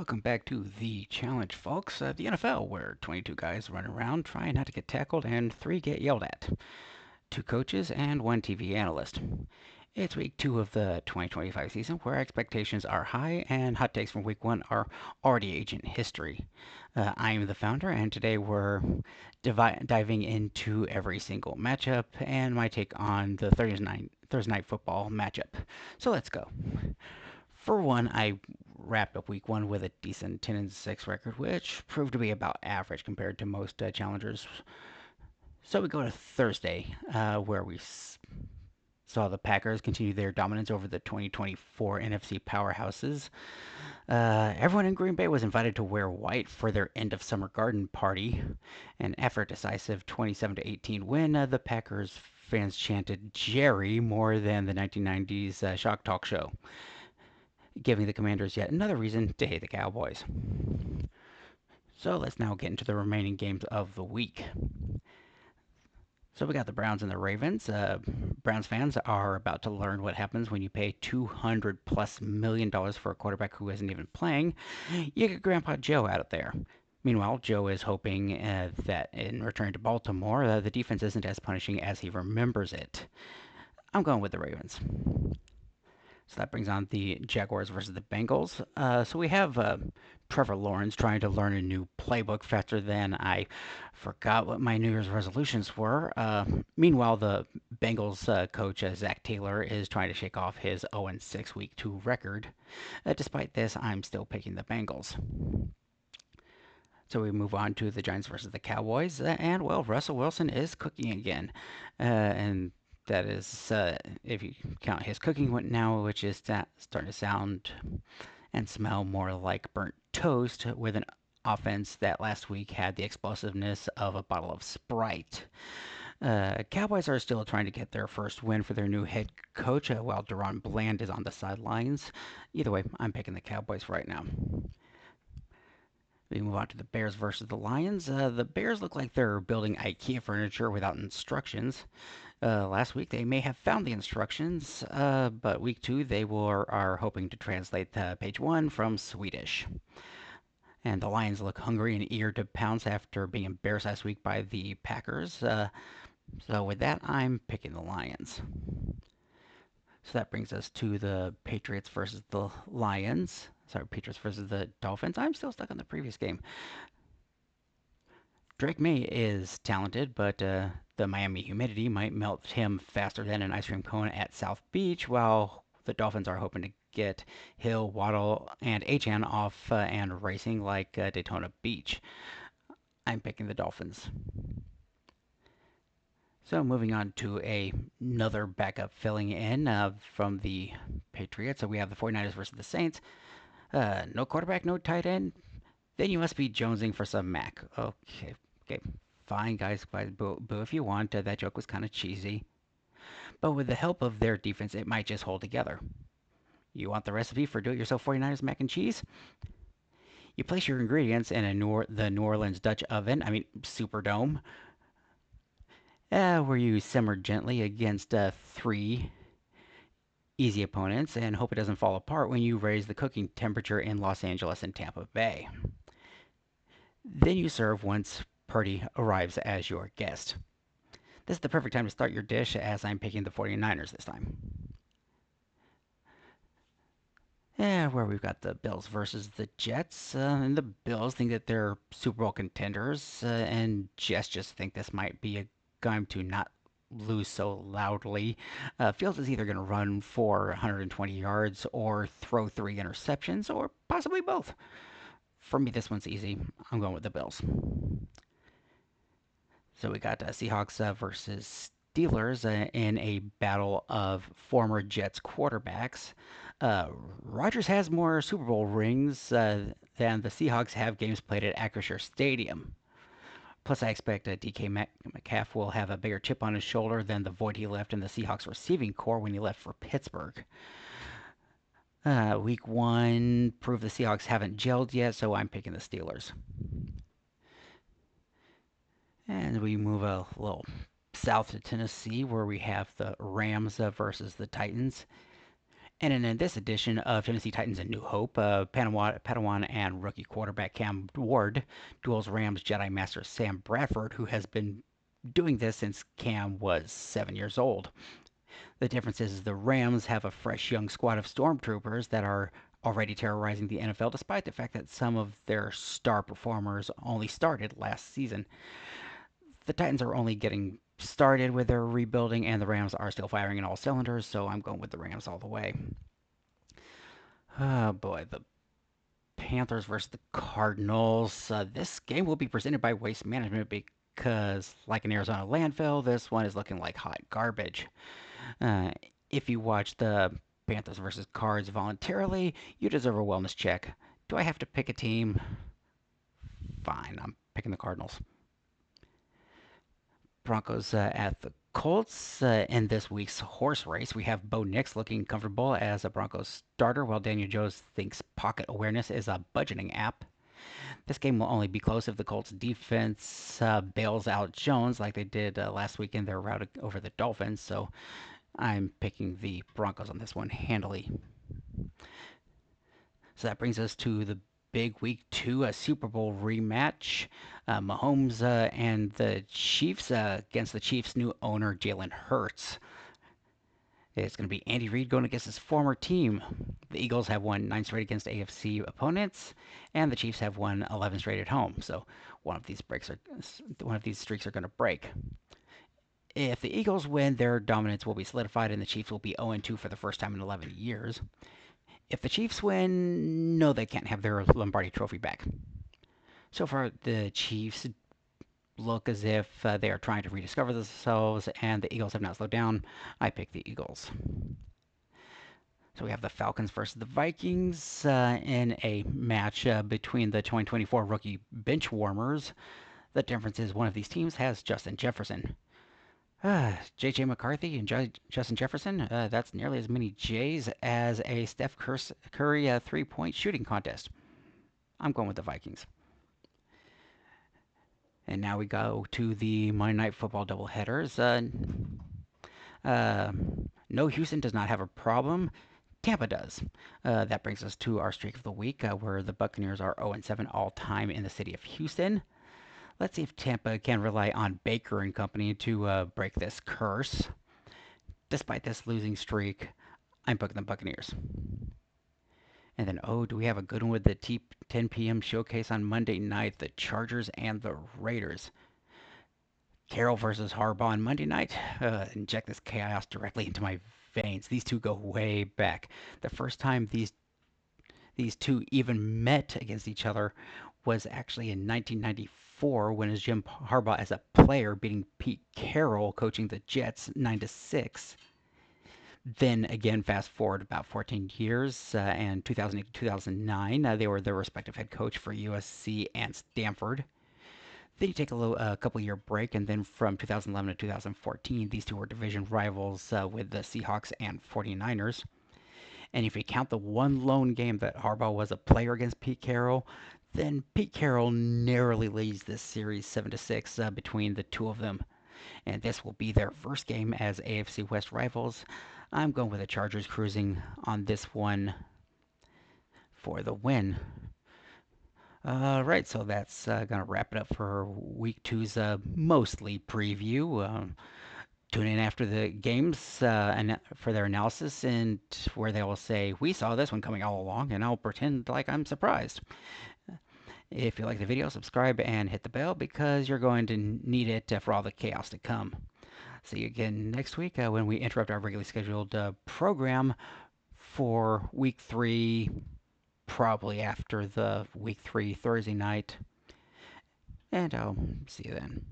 Welcome back to The Challenge, folks. The NFL, where 22 guys run around trying not to get tackled and 3 get yelled at. 2 coaches and 1 TV analyst. It's week 2 of the 2025 season, where expectations are high and hot takes from week 1 are already ancient history. I am the founder, and today we're diving into every single matchup and my take on the Thursday night football matchup. So let's go. For one, I wrapped up week 1 with a decent 10-6 record, which proved to be about average compared to most challengers. So we go to Thursday, where we saw the Packers continue their dominance over the 2024 NFC powerhouses. Everyone in Green Bay was invited to wear white for their end of summer garden party, and after a decisive 27-18 win, the Packers fans chanted Jerry more than the 1990s shock talk show, giving the Commanders yet another reason to hate the Cowboys. So let's now get into the remaining games of the week. So we got the Browns and the Ravens. Browns fans are about to learn what happens when you pay $200+ million for a quarterback who isn't even playing. You get Grandpa Joe out of there. Meanwhile, Joe is hoping that in returning to Baltimore, the defense isn't as punishing as he remembers it. I'm going with the Ravens. So that brings on the Jaguars versus the Bengals. So we have Trevor Lawrence trying to learn a new playbook faster than I forgot what my New Year's resolutions were. Meanwhile, the Bengals coach, Zach Taylor, is trying to shake off his 0-6 Week 2 record. Despite this, I'm still picking the Bengals. So we move on to the Giants versus the Cowboys, and well, Russell Wilson is cooking again, and that is if you count his cooking now, which is starting to sound and smell more like burnt toast, with an offense that last week had the explosiveness of a bottle of Sprite. Cowboys are still trying to get their first win for their new head coach, while Deron Bland is on the sidelines. Either way, I'm picking the Cowboys right now. We move on to the Bears versus the Lions. The Bears look like they're building IKEA furniture without instructions. Last week they may have found the instructions, but week 2 are hoping to translate page 1 from Swedish. And the Lions look hungry and eager to pounce after being embarrassed last week by the Packers. So with that, I'm picking the Lions. So that brings us to the Patriots versus the Lions. Sorry, Patriots versus the Dolphins. I'm still stuck on the previous game. Drake May is talented, but the Miami humidity might melt him faster than an ice cream cone at South Beach, while the Dolphins are hoping to get Hill, Waddle, and Achane off and racing like Daytona Beach. I'm picking the Dolphins. So moving on to another backup filling in from the Patriots. So we have the 49ers versus the Saints. No quarterback, no tight end. Then you must be jonesing for some Mac. Okay, fine, guys. Boo if you want. That joke was kind of cheesy. But with the help of their defense, it might just hold together. You want the recipe for do-it-yourself 49ers mac and cheese? You place your ingredients in the New Orleans Dutch oven, Superdome, where you simmer gently against 3 easy opponents and hope it doesn't fall apart when you raise the cooking temperature in Los Angeles and Tampa Bay. Then you serve once Purdy arrives as your guest. This is the perfect time to start your dish, as I'm picking the 49ers this time. Where we've got the Bills versus the Jets. And the Bills think that they're Super Bowl contenders, and Jets just think this might be a game to not lose so loudly. Fields is either going to run for 120 yards or throw 3 interceptions, or possibly both. For me, this one's easy. I'm going with the Bills. So we got Seahawks versus Steelers in a battle of former Jets quarterbacks. Rodgers has more Super Bowl rings than the Seahawks have games played at Acrisure Stadium. Plus, I expect DK Metcalf will have a bigger chip on his shoulder than the void he left in the Seahawks receiving corps when he left for Pittsburgh. Week 1 proved the Seahawks haven't gelled yet, so I'm picking the Steelers. And we move a little south to Tennessee, where we have the Rams versus the Titans. And in this edition of Tennessee Titans A New Hope, Padawan and rookie quarterback Cam Ward duels Rams Jedi Master Sam Bradford, who has been doing this since Cam was 7 years old. The difference is the Rams have a fresh young squad of stormtroopers that are already terrorizing the NFL, despite the fact that some of their star performers only started last season. The Titans are only getting started with their rebuilding, and the Rams are still firing in all cylinders, so I'm going with the Rams all the way. Oh boy, the Panthers versus the Cardinals. This game will be presented by Waste Management because, like an Arizona landfill, this one is looking like hot garbage. Uh, if you watch the Panthers versus Cards voluntarily, you deserve a wellness check. Do I have to pick a team? Fine, I'm picking the Cardinals. Broncos at the Colts. In this week's horse race, we have Bo Nix looking comfortable as a Broncos starter, while Daniel Jones thinks pocket awareness is a budgeting app. This game will only be close if the Colts defense bails out Jones like they did last week in their rout over the Dolphins. So I'm picking the Broncos on this one handily. So that brings us to the big week two, a Super Bowl rematch. Mahomes and the Chiefs against the Chiefs' new owner, Jalen Hurts. It's going to be Andy Reid going against his former team. The Eagles have won 9 straight against AFC opponents, and the Chiefs have won 11 straight at home. So one of these streaks are going to break. If the Eagles win, their dominance will be solidified, and the Chiefs will be 0-2 for the first time in 11 years. If the Chiefs win, no, they can't have their Lombardi Trophy back. So far, the Chiefs look as if they are trying to rediscover themselves, and the Eagles have not slowed down. I pick the Eagles. So we have the Falcons versus the Vikings in a match between the 2024 rookie bench warmers. The difference is one of these teams has Justin Jefferson. J.J. McCarthy and Justin Jefferson, that's nearly as many J's as a Steph Curry three-point shooting contest. I'm going with the Vikings. And now we go to the Monday Night Football doubleheaders. No, Houston does not have a problem. Tampa does. That brings us to our streak of the week, where the Buccaneers are 0-7 all time in the city of Houston. Let's see if Tampa can rely on Baker and company to break this curse. Despite this losing streak, I'm picking the Buccaneers. And then, do we have a good one with the 10 p.m. showcase on Monday night? The Chargers and the Raiders. Carroll versus Harbaugh on Monday night. Inject this chaos directly into my veins. These two go way back. The first time these two even met against each other was actually in 1994 when it was Jim Harbaugh as a player beating Pete Carroll coaching the Jets 9-6. Then again, fast forward about 14 years, and 2008 to 2009, they were their respective head coach for USC and Stanford. Then you take a couple year break, and then from 2011 to 2014, these two were division rivals with the Seahawks and 49ers. And if you count the one lone game that Harbaugh was a player against Pete Carroll, then Pete Carroll narrowly leads this series 7-6 between the two of them. And this will be their first game as AFC West rivals. I'm going with the Chargers cruising on this one for the win. All right, so that's going to wrap it up for week two's mostly preview. Tune in after the games and for their analysis, and where they will say, "We saw this one coming all along," and I'll pretend like I'm surprised. If you like the video, subscribe and hit the bell because you're going to need it for all the chaos to come. See you again next week when we interrupt our regularly scheduled program for week three, probably after the week three Thursday night. And I'll see you then.